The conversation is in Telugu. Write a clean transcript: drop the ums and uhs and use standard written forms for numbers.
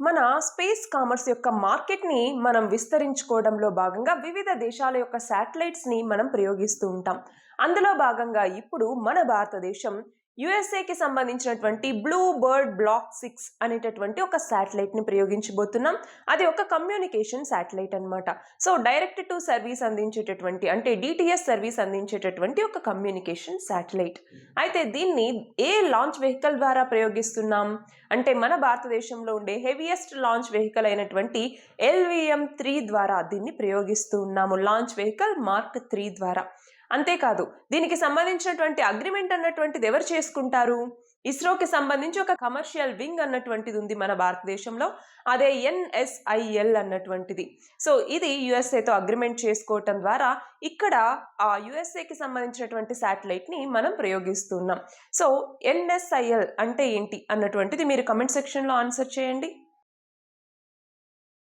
మన స్పేస్ కామర్స్ యొక్క మార్కెట్ని మనం విస్తరించుకోవడంలో భాగంగా వివిధ దేశాల యొక్క శాటిలైట్స్ని మనం ప్రయోగిస్తూ ఉంటాం. అందులో భాగంగా ఇప్పుడు మన భారతదేశం యుఎస్ఏకి సంబంధించినటువంటి బ్లూ బర్డ్ బ్లాక్ 6 అనేటటువంటి ఒక శాటిలైట్ని ప్రయోగించబోతున్నాం. అది ఒక కమ్యూనికేషన్ శాటిలైట్ అనమాట. సో డైరెక్ట్ టు సర్వీస్ అందించేటటువంటి అంటే డిటిఎస్ సర్వీస్ అందించేటటువంటి ఒక కమ్యూనికేషన్ శాటిలైట్. అయితే దీన్ని ఏ లాంచ్ వెహికల్ ద్వారా ప్రయోగిస్తున్నాం అంటే మన భారతదేశంలో ఉండే హెవియెస్ట్ లాంచ్ వెహికల్ అయినటువంటి LVM-3 ద్వారా దీన్ని ప్రయోగిస్తూ ఉన్నాము. లాంచ్ వెహికల్ మార్క్ 3 ద్వారా. అంతేకాదు దీనికి సంబంధించినటువంటి అగ్రిమెంట్ అన్నటువంటిది ఎవరు చేసుకుంటారు? ఇస్రోకి సంబంధించి ఒక కమర్షియల్ వింగ్ అన్నటువంటిది ఉంది మన భారతదేశంలో. అదే NSIL అన్నటువంటిది. సో ఇది యుఎస్ఏతో అగ్రిమెంట్ చేసుకోవటం ద్వారా ఇక్కడ ఆ యుఎస్ఏకి సంబంధించినటువంటి శాటిలైట్ని మనం ప్రయోగిస్తున్నాం. సో NSIL అంటే ఏంటి అన్నటువంటిది మీరు కమెంట్ సెక్షన్లో ఆన్సర్ చేయండి.